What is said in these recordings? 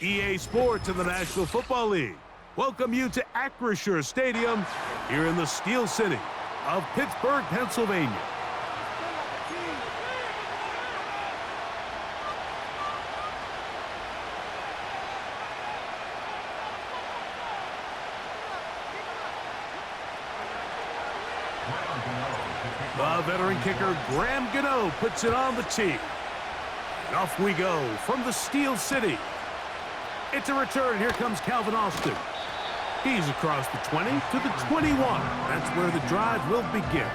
EA Sports and the National Football League welcome you to Acrisure Stadium here in the Steel City of Pittsburgh, Pennsylvania. The veteran kicker Graham Gano puts it on the tee. And off we go from the Steel City. It's a return. Here comes Calvin Austin. He's across the 20 to the 21. That's where the drive will begin.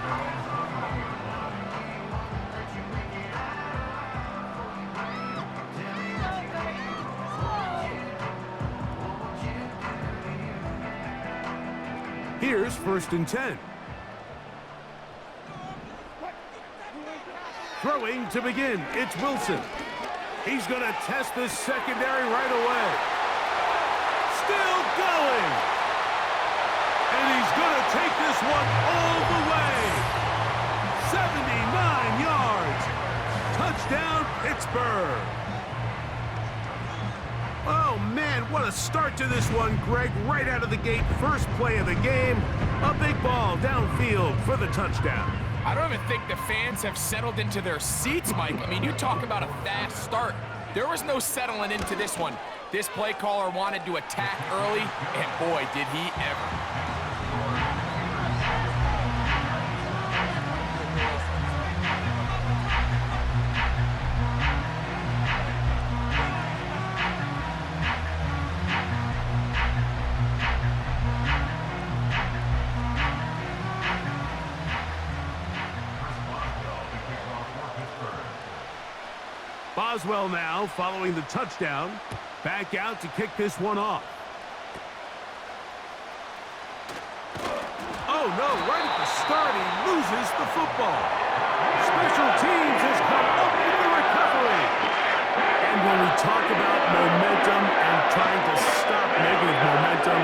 Here's 1st and 10. Throwing to begin, it's Wilson. He's going to test this secondary right away. Still going. And he's going to take this one all the way. 79 yards. Touchdown, Pittsburgh. Oh, man, what a start to this one, Greg. Right out of the gate, first play of the game. A big ball downfield for the touchdown. I don't even think the fans have settled into their seats, Mike. I mean, you talk about a fast start. There was no settling into this one. This play caller wanted to attack early, and boy, did he ever. Boswell now following the touchdown. Back out to kick this one off. Oh, no, right at the start, he loses the football. Special teams has come up with the recovery. And when we talk about momentum and trying to stop negative momentum,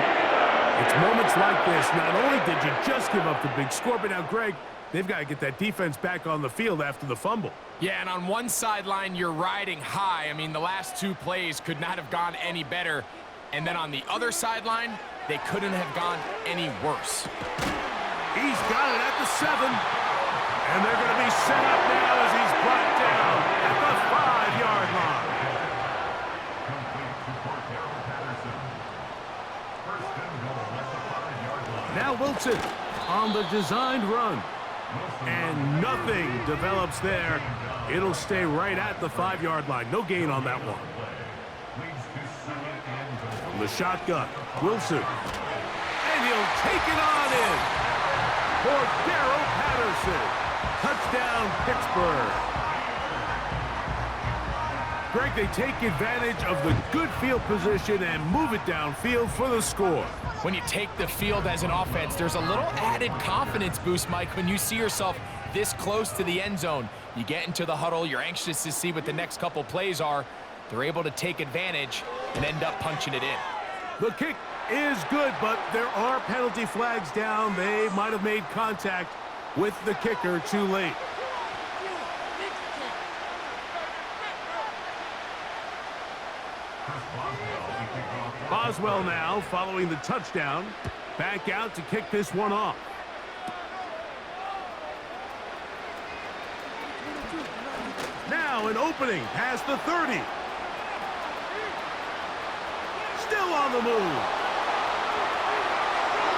it's moments like this. Not only did you just give up the big score, but now, Greg, they've got to get that defense back on the field after the fumble. Yeah, and on one sideline, you're riding high. I mean, the last two plays could not have gone any better. And then on the other sideline, they couldn't have gone any worse. He's got it at the 7. And they're going to be set up now as he's brought down at the 5-yard line. Now Wilson on the designed run. And nothing develops there. It'll stay right at the 5-yard line. No gain on that one. From the shotgun, Wilson. And he'll take it on in for Darrell Patterson. Touchdown, Pittsburgh. Greg, they take advantage of the good field position and move it downfield for the score. When you take the field as an offense, there's a little added confidence boost, Mike, when you see yourself this close to the end zone. You get into the huddle, you're anxious to see what the next couple plays are. They're able to take advantage and end up punching it in. The kick is good, but there are penalty flags down. They might have made contact with the kicker too late. Boswell now following the touchdown. Back out to kick this one off. Now an opening past the 30. Still on the move.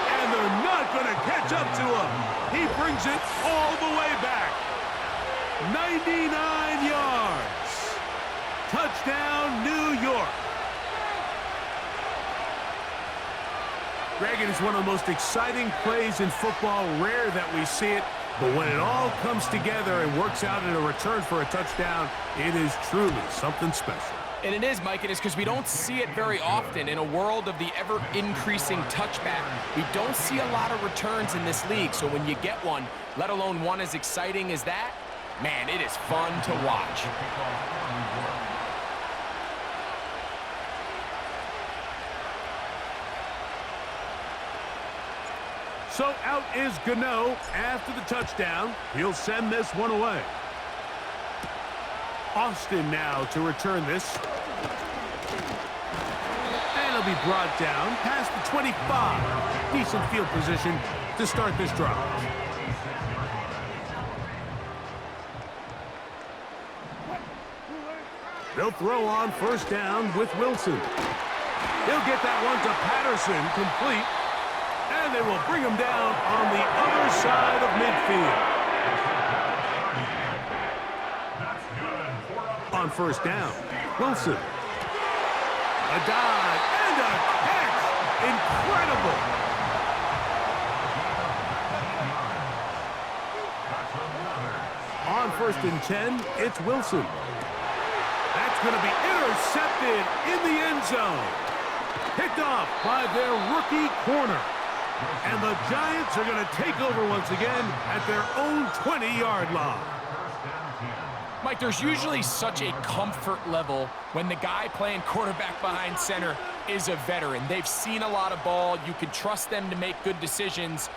And they're not going to catch up to him. He brings it all the way back. 99 yards. Touchdown, New York. Greg, it is one of the most exciting plays in football. Rare that we see it, but when it all comes together and works out in a return for a touchdown, it is truly something special. And it is, Mike. It is because we don't see it very often. In a world of the ever-increasing touchback, we don't see a lot of returns in this league. So when you get one, let alone one as exciting as that, man, it is fun to watch. So out is Gano after the touchdown. He'll send this one away. Austin now to return this. That'll be brought down past the 25. Decent field position to start this drive. They'll throw on first down with Wilson. He'll get that one to Patterson, complete. And they will bring him down on the other side of midfield. On first down, Wilson. A dive and a catch. Incredible. On first and 10, it's Wilson. That's going to be intercepted in the end zone. Picked off by their rookie corner. And the Giants are going to take over once again at their own 20-yard line. Mike, there's usually such a comfort level when the guy playing quarterback behind center is a veteran. They've seen a lot of ball. You can trust them to make good decisions.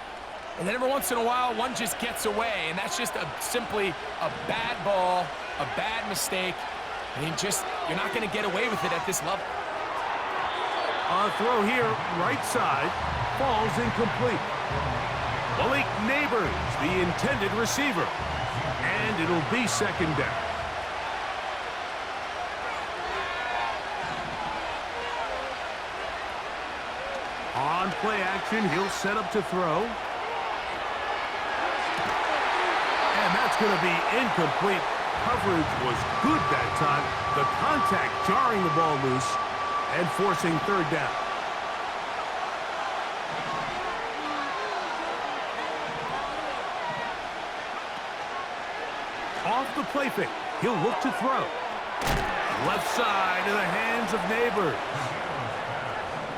And then every once in a while, one just gets away. And that's just simply a bad ball, a bad mistake. I mean, you're not going to get away with it at this level. On throw here, right side, falls incomplete. Malik Neighbors, the intended receiver. And it'll be second down. On play action, he'll set up to throw. And that's going to be incomplete. Coverage was good that time. The contact jarring the ball loose and forcing third down. Off the play fake, he'll look to throw. Left side in the hands of Neighbors.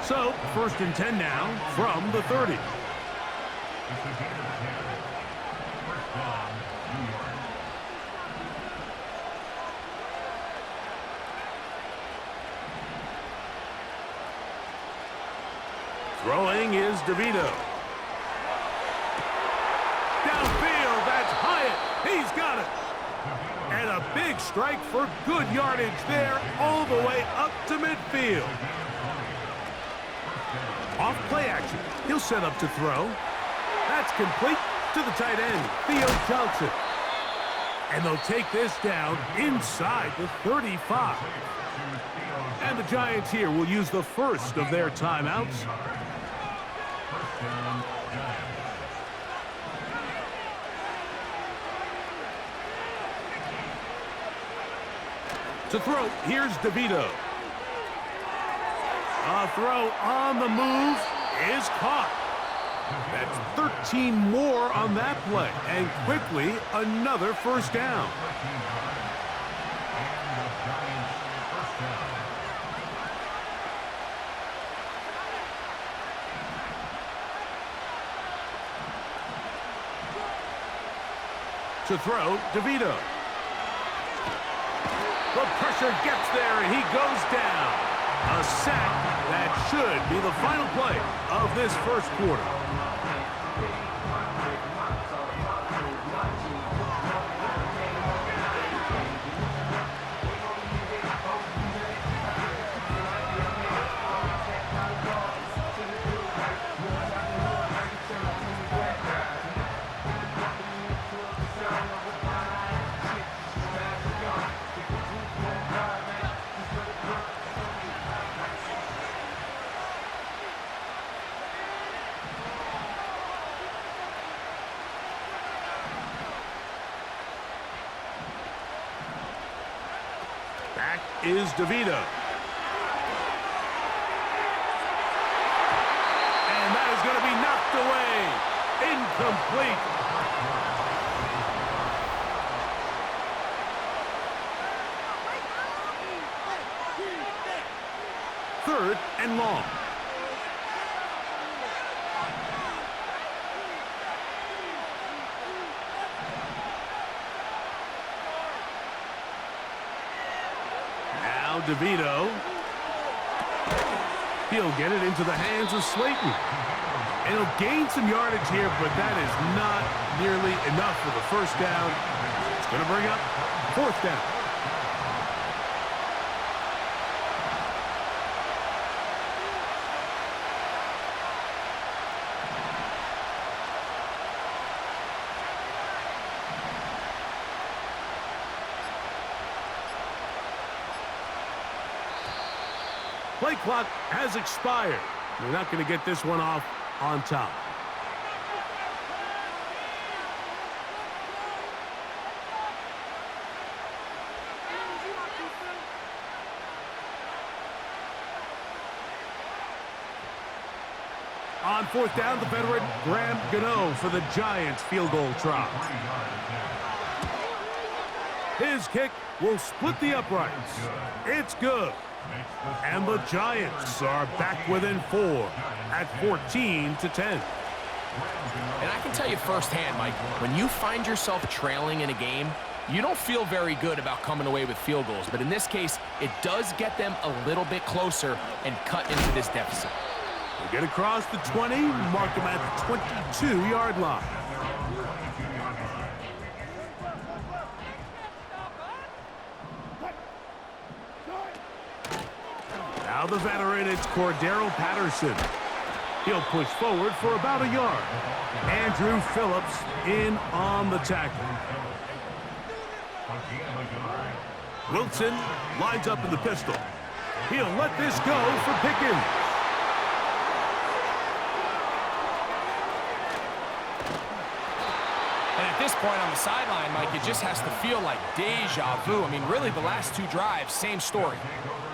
So, first and 10 now from the 30. Throwing is DeVito. Downfield, that's Hyatt. He's got it. And a big strike for good yardage there all the way up to midfield. Off play action. He'll set up to throw. That's complete to the tight end, Theo Johnson. And they'll take this down inside the 35. And the Giants here will use the first of their timeouts. To throw, here's DeVito. A throw on the move is caught. That's 13 more on that play. And quickly, another first down. To throw, DeVito. The pressure gets there, and he goes down. A sack that should be the final play of this first quarter. Back is DeVito. And that is going to be knocked away. Incomplete. Third and long. DeVito. He'll get it into the hands of Slayton. And he'll gain some yardage here, but that is not nearly enough for the first down. It's going to bring up fourth down. play clock has expired. You're not going to get this one off on top. On fourth down, the veteran Graham Gano for the Giants field goal try. His kick will split the uprights. It's good. And the Giants are back within 4 at 14-10. And I can tell you firsthand, Mike, when you find yourself trailing in a game, you don't feel very good about coming away with field goals. But in this case, it does get them a little bit closer and cut into this deficit. They get across the 20, mark them at the 22-yard line. Now the veteran, it's Cordero Patterson. He'll push forward for about a yard. Andrew Phillips in on the tackle. Wilson lines up in the pistol. He'll let this go for Pickens. And at this point on the sideline, Mike, it just has to feel like deja vu. I mean, really, the last 2 drives, same story.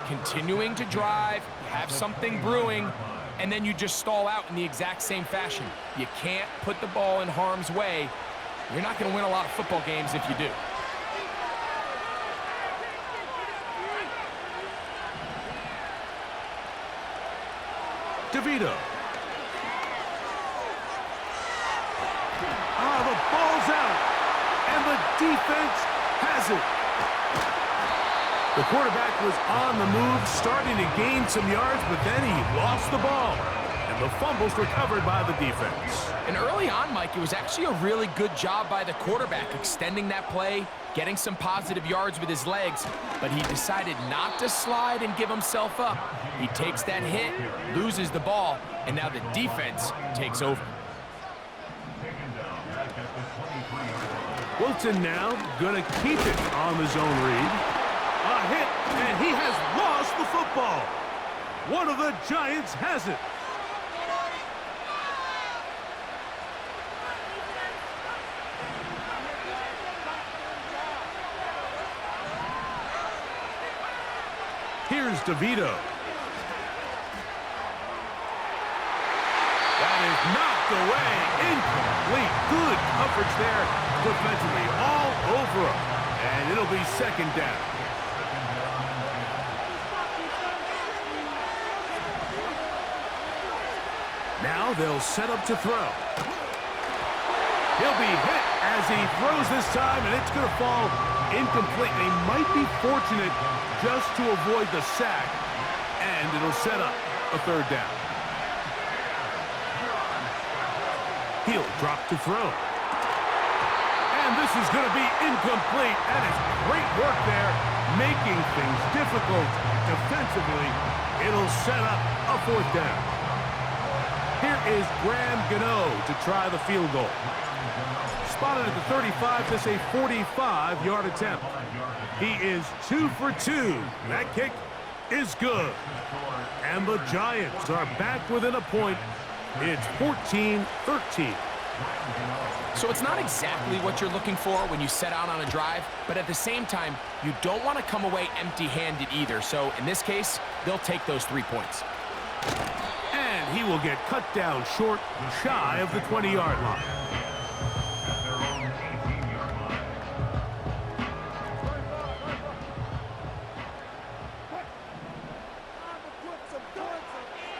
Continuing to drive, you have something brewing, and then you just stall out in the exact same fashion. You can't put the ball in harm's way. You're not going to win a lot of football games if you do. DeVito. The ball's out, and the defense has it. The quarterback was on the move, starting to gain some yards, but then he lost the ball. And the fumble's recovered by the defense. And early on, Mike, it was actually a really good job by the quarterback, extending that play, getting some positive yards with his legs, but he decided not to slide and give himself up. He takes that hit, loses the ball, and now the defense takes over. Wilson now going to keep it on the zone read. A hit, and he has lost the football. One of the Giants has it. Here's DeVito. That is knocked away. Incomplete. Good coverage there defensively. All over him. And it'll be second down. Now they'll set up to throw. He'll be hit as he throws this time, and it's going to fall incomplete. They might be fortunate just to avoid the sack, and it'll set up a third down. He'll drop to throw. And this is going to be incomplete. That is great work there, making things difficult defensively. It'll set up a fourth down. Here is Graham Gano to try the field goal. Spotted at the 35, this a 45-yard attempt. He is 2 for 2. That kick is good. And the Giants are back within a point. It's 14-13. So it's not exactly what you're looking for when you set out on a drive, but at the same time, you don't want to come away empty-handed either. So in this case, they'll take those 3 points. And he will get cut down short, shy of the 20-yard line.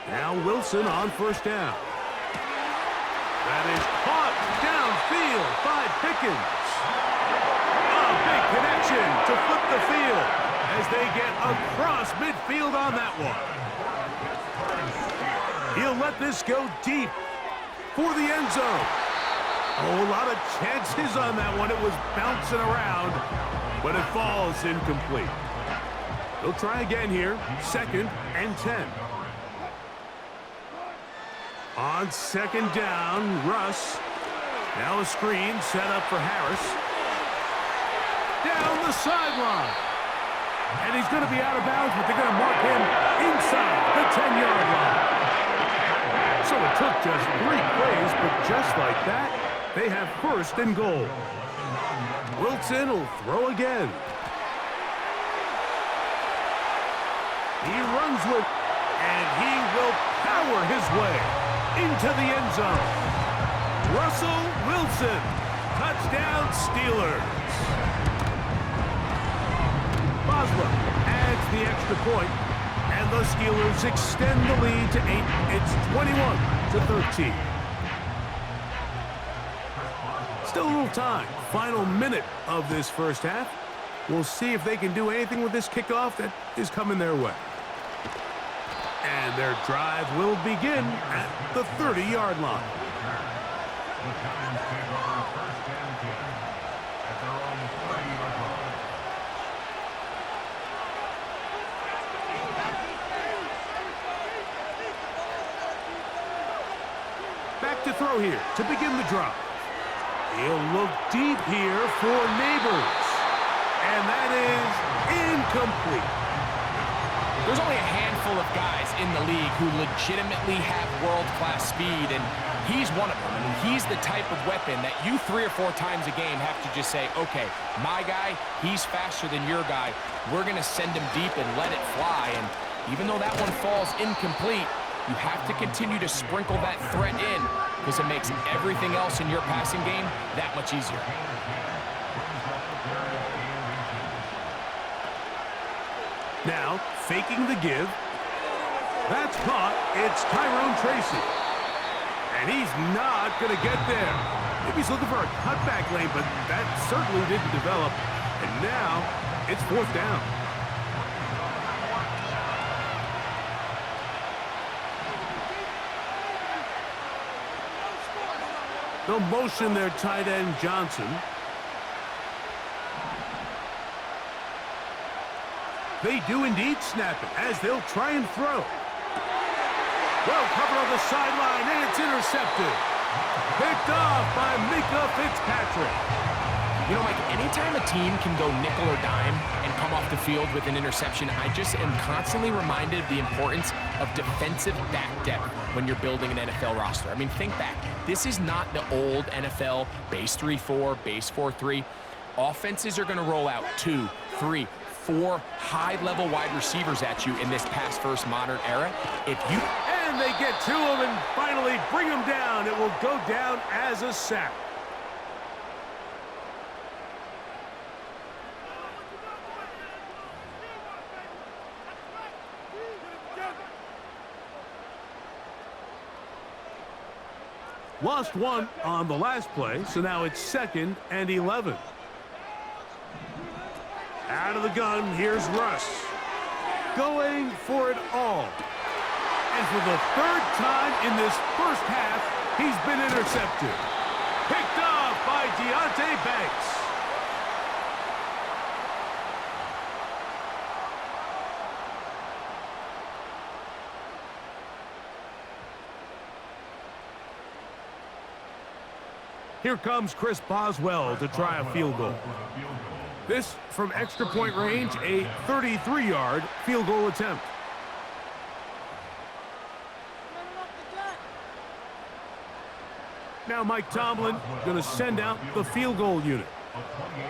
Now Wilson on first down. That is caught downfield by Pickens. A big connection to flip the field as they get across midfield on that one. He'll let this go deep for the end zone. Oh, a lot of chances on that one. It was bouncing around, but it falls incomplete. They'll try again here. 2nd and 10. On second down, Russ. Now a screen set up for Harris. Down the sideline. And he's going to be out of bounds, but they're going to mark him inside the 10-yard line. So it took just 3 plays, but just like that, they have first and goal. Wilson will throw again. He runs with, and he will power his way into the end zone. Russell Wilson, touchdown Steelers. Boswell adds the extra point, and the Steelers extend the lead to 8. It's 21-13. Still a little time. Final minute of this first half. We'll see if they can do anything with this kickoff that is coming their way. And their drive will begin at the 30-yard line. Back to throw here to begin the drive. He'll look deep here for Neighbors. And that is incomplete. There's only a handful of guys in the league who legitimately have world-class speed, and he's one of them. I mean, he's the type of weapon that you 3 or 4 times a game have to just say, okay, my guy, he's faster than your guy. We're going to send him deep and let it fly. And even though that one falls incomplete, you have to continue to sprinkle that threat in because it makes everything else in your passing game that much easier. Now, faking the give. That's caught. It's Tyrone Tracy. And he's not going to get there. Maybe he's looking for a cutback lane, but that certainly didn't develop. And now, it's 4th down. They'll motion their tight end, Johnson. They do indeed snap it as they'll try and throw. Well covered on the sideline, and it's intercepted. Picked off by Minkah Fitzpatrick. You know, Mike, anytime a team can go nickel or dime and come off the field with an interception, I just am constantly reminded of the importance of defensive back depth when you're building an NFL roster. I mean, think back. This is not the old NFL base 3-4, base 4-3. Offenses are going to roll out 2, 3, 4 high-level wide receivers at you in this pass-first modern era. And they get to him and finally bring him down. It will go down as a sack. Lost 1 on the last play, so now it's 2nd and 11. Out of the gun, here's Russ. Going for it all. And for the 3rd time in this first half, he's been intercepted. Picked off by Deonte Banks. Here comes Chris Boswell to try a field goal. This from extra point range, a 33-yard field goal attempt. Now Mike Tomlin going to send out the field goal unit.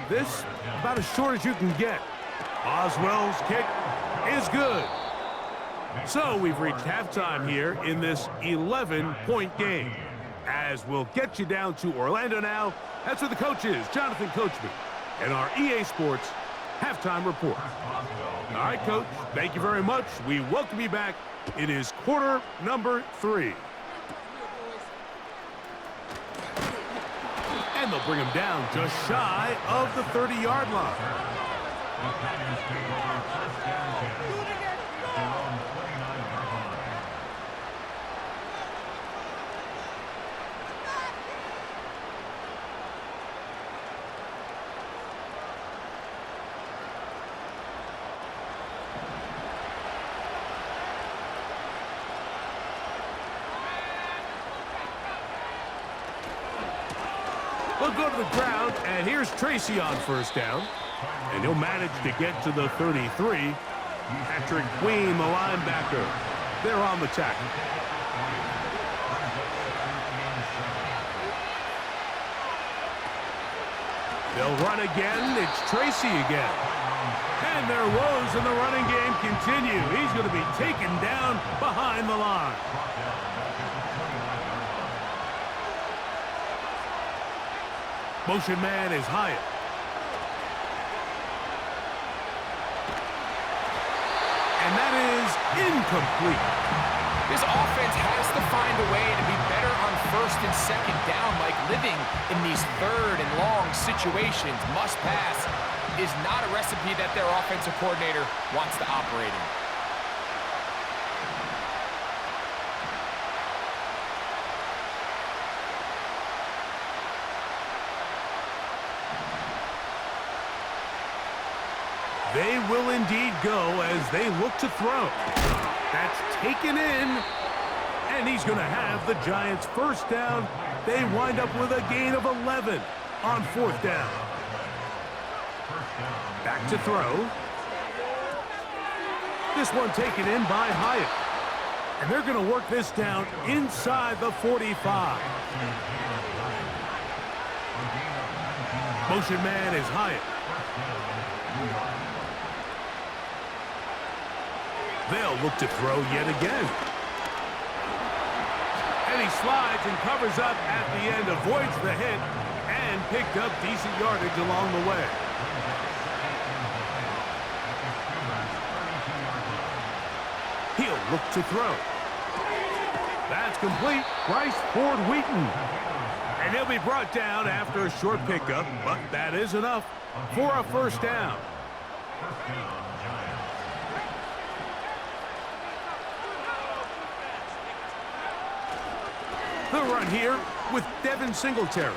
This about as short as you can get. Boswell's kick is good. So we've reached halftime here in this 11-point game. As we'll get you down to Orlando now. That's where the coach is, Jonathan Coachman, and our EA Sports halftime report. All right, Coach, thank you very much. We welcome you back. It is quarter number 3. And they'll bring him down just shy of the 30-yard line. We'll go to the ground, and here's Tracy on first down. And he'll manage to get to the 33. Patrick Queen, the linebacker. They're on the tackle. They'll run again. It's Tracy again. And their woes in the running game continue. He's going to be taken down behind the line. Motion man is Hyatt. And that is incomplete. This offense has to find a way to be better on first and second down, like living in these third and long situations. Must pass is not a recipe that their offensive coordinator wants to operate in. They will indeed go as they look to throw. That's taken in, and he's going to have the Giants' first down. They wind up with a gain of 11 on fourth down. Back to throw. This one taken in by Hyatt. And they're going to work this down inside the 45. Motion man is Hyatt. They'll look to throw yet again. And he slides and covers up at the end, avoids the hit, and picked up decent yardage along the way. He'll look to throw. That's complete. Bryce Ford Wheaton. And he'll be brought down after a short pickup, but that is enough for a first down. The run here with Devin Singletary.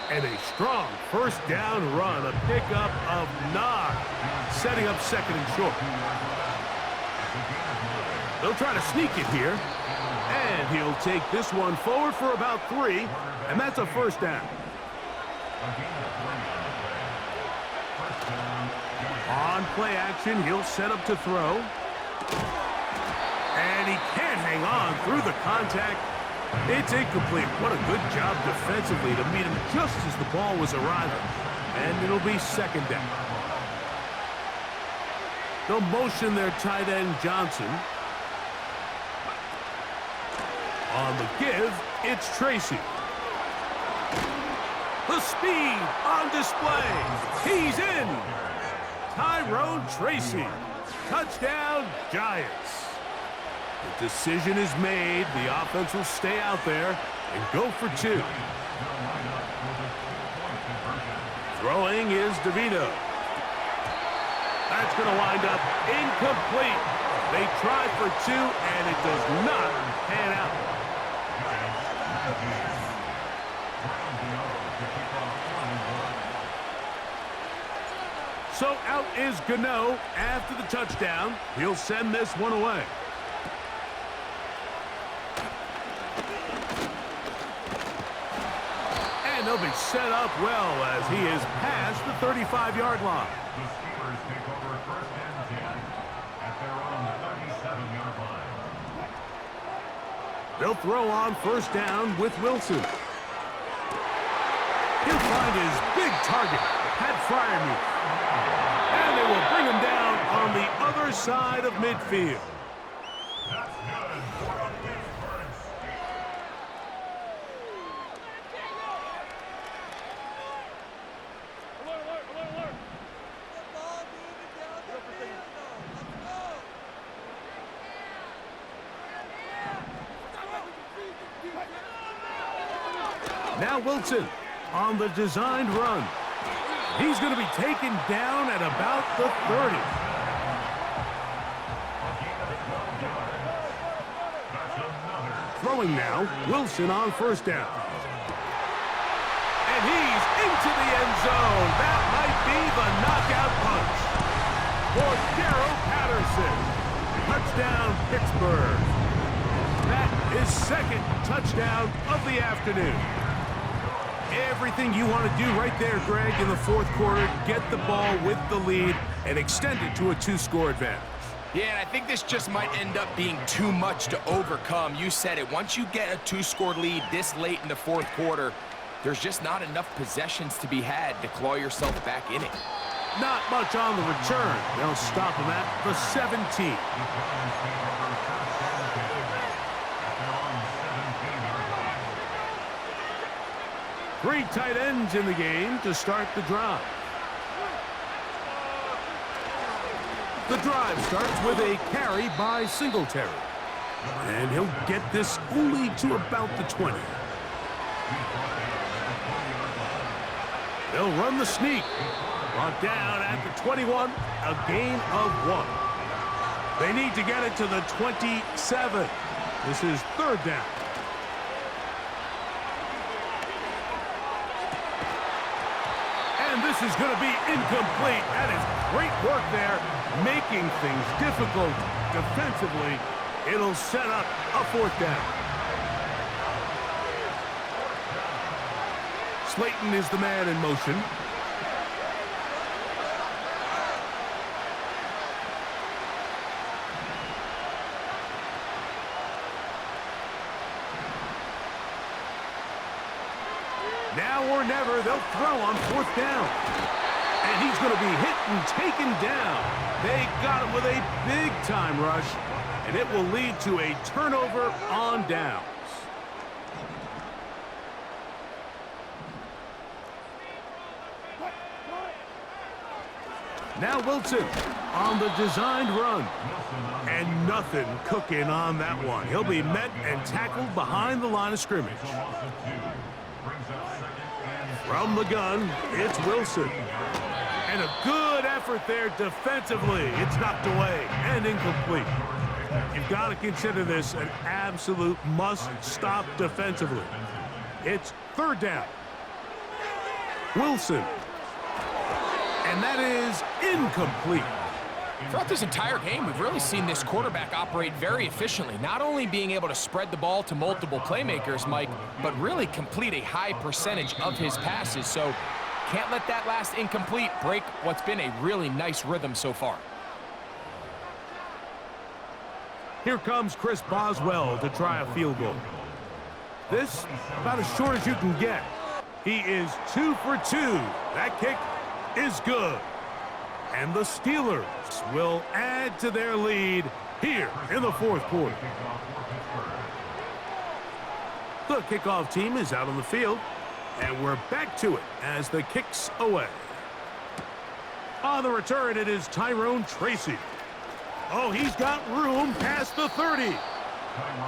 And a strong first down run, a pickup of 9, setting up second and short. They'll try to sneak it here, and he'll take this one forward for about 3, and that's a first down. On play action, he'll set up to throw. And he can't hang on through the contact. It's incomplete. What a good job defensively to meet him just as the ball was arriving. And it'll be second down. They'll motion their tight end Johnson. On the give, it's Tracy. The speed on display. He's in. Tyrone Tracy. Touchdown, Giants. The decision is made. The offense will stay out there and go for 2. Throwing is DeVito. That's going to wind up incomplete. They try for 2, and it does not pan out. So out is Gano after the touchdown. He'll send this one away. And they'll be set up well as he is past the 35-yard line. The Steelers take over first and 10 at their own 37-yard line. They'll throw on first down with Wilson. He'll find his big target, Pat Freiermuth. And they will bring him down on the other side of midfield. That's good for a big first. Alert. Now Wilson on the designed run. He's going to be taken down at about the 30. Throwing now, Wilson on first down. And he's into the end zone. That might be the knockout punch for Darrell Patterson. Touchdown, Pittsburgh. That is second touchdown of the afternoon. Everything you want to do right there, Greg, in the fourth quarter, get the ball with the lead and extend it to a 2-score advantage. Yeah, and I think this just might end up being too much to overcome. You said it. Once you get a 2-score lead this late in the fourth quarter, there's just not enough possessions to be had to claw yourself back in it. Not much on the return. They'll stop him at the 17. Three tight ends in the game to start the drive. The drive starts with a carry by Singletary. And he'll get this only to about the 20. They'll run the sneak. Brought down at the 21, a gain of 1. They need to get it to the 27. This is third down. And this is going to be incomplete. That is great work there, making things difficult defensively. It'll set up a fourth down. Slayton is the man in motion. Now or never, they'll throw on fourth down. And he's going to be hit and taken down. They got him with a big-time rush, and it will lead to a turnover on downs. Now Wilson on the designed run. And nothing cooking on that one. He'll be met and tackled behind the line of scrimmage. From the gun, it's Wilson. And a good effort there defensively. It's knocked away and incomplete. You've got to consider this an absolute must-stop defensively. It's third down. Wilson. And that is incomplete. Throughout this entire game, we've really seen this quarterback operate very efficiently, not only being able to spread the ball to multiple playmakers, Mike, but really complete a high percentage of his passes. So can't let that last incomplete break what's been a really nice rhythm so far. Here comes Chris Boswell to try a field goal. This about as short as you can get. He is 2 for 2. That kick is good. And the Steelers will add to their lead here in the fourth quarter. The kickoff team is out on the field, and we're back to it as the kick's away. On the return, it is Tyrone Tracy. Oh, he's got room past the 30.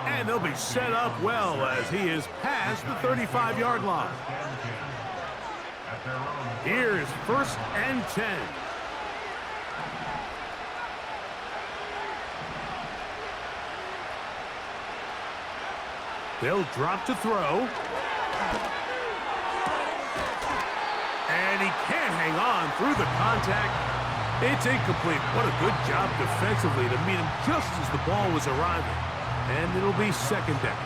And they'll be set up well as he is past the 35-yard line. Here's 1st and 10. They'll drop to throw. And he can't hang on through the contact. It's incomplete. What a good job defensively to meet him just as the ball was arriving. And it'll be second down.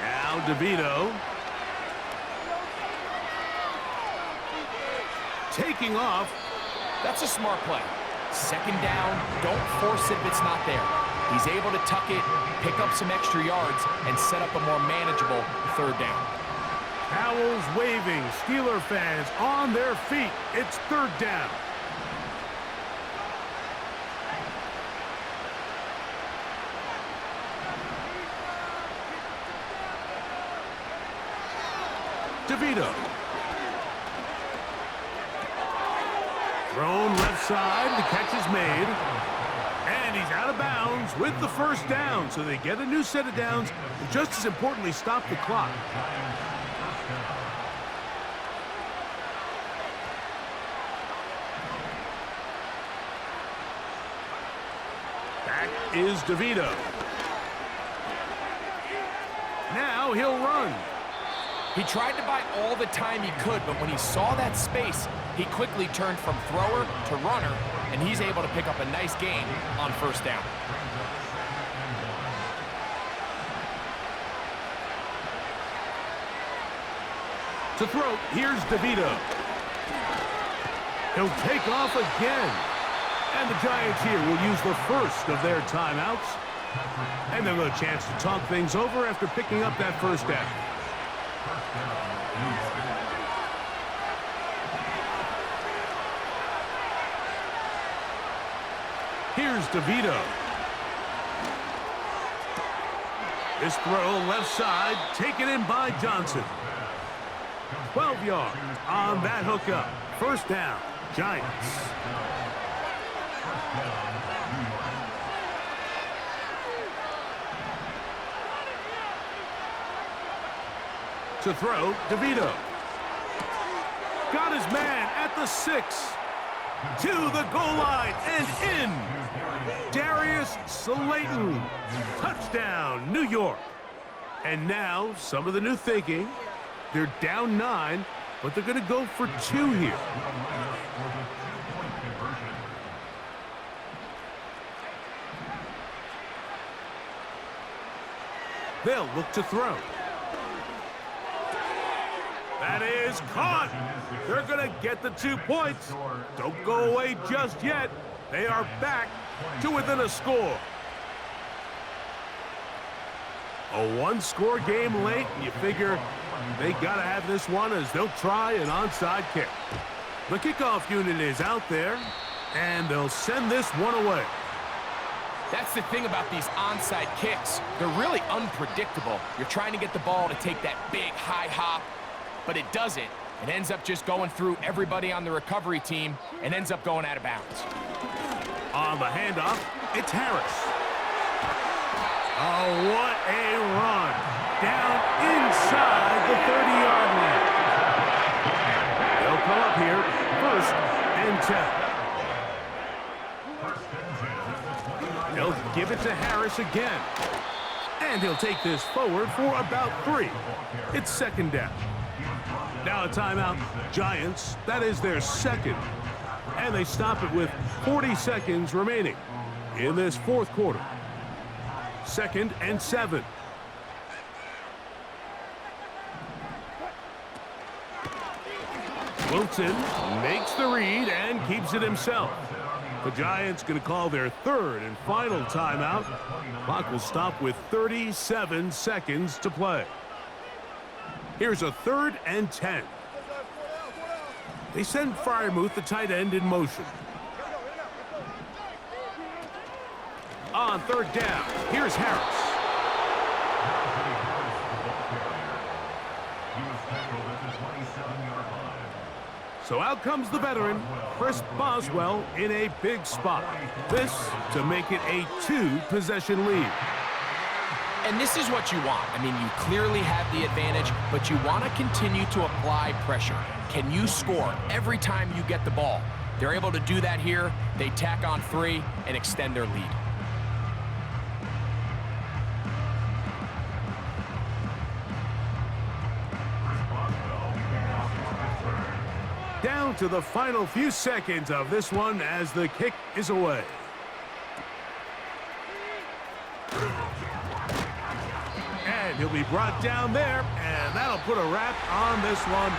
Now DeVito. Taking off. That's a smart play. Second down, don't force it if it's not there. He's able to tuck it, pick up some extra yards, and set up a more manageable third down. Towels waving, Steeler fans on their feet. It's third down. DeVito. Thrown left side, the catch is made. And he's out of bounds with the first down. So they get a new set of downs, and just as importantly, stop the clock. Back is DeVito. Now he'll run. He tried to buy all the time he could, but when he saw that space, he quickly turned from thrower to runner, and he's able to pick up a nice gain on first down. To throw, here's DeVito. He'll take off again. And the Giants here will use the first of their timeouts. And they'll have a chance to talk things over after picking up that first down. Here's DeVito. This throw left side, taken in by Johnson. 12 yards on that hookup. First down, Giants. To throw, DeVito. Got his man at the 6. To the goal line and in. Darius Slayton. Touchdown, New York. And now, some of the new thinking. They're down 9, but they're going to go for 2 here. They'll look to throw. That is caught. They're going to get the 2 points. Don't go away just yet. They are back to within a score. A one-score game late, and you figure they got to have this one as they'll try an onside kick. The kickoff unit is out there, and they'll send this one away. That's the thing about these onside kicks. They're really unpredictable. You're trying to get the ball to take that big high hop, but it doesn't. It ends up just going through everybody on the recovery team and ends up going out of bounds. On the handoff, it's Harris. Oh, what a run. Down inside the 30-yard line. They'll come up here, 1st and 10. They'll give it to Harris again. And he'll take this forward for about 3. It's 2nd down. Now a timeout, Giants. That is their 2nd. And they stop it with 40 seconds remaining in this 4th quarter. 2nd and 7. Wilson makes the read and keeps it himself. The Giants going to call their 3rd and final timeout. Clock will stop with 37 seconds to play. Here's a 3rd and 10. They send Freiermuth, the tight end, in motion. On 3rd down, here's Harris. So out comes the veteran, Chris Boswell, in a big spot. This to make it a 2-possession lead. And this is what you want. I mean, you clearly have the advantage, but you want to continue to apply pressure. Can you score every time you get the ball? They're able to do that here. They tack on 3 and extend their lead. Down to the final few seconds of this one as the kick is away. And he'll be brought down there, and that'll put a wrap on this one.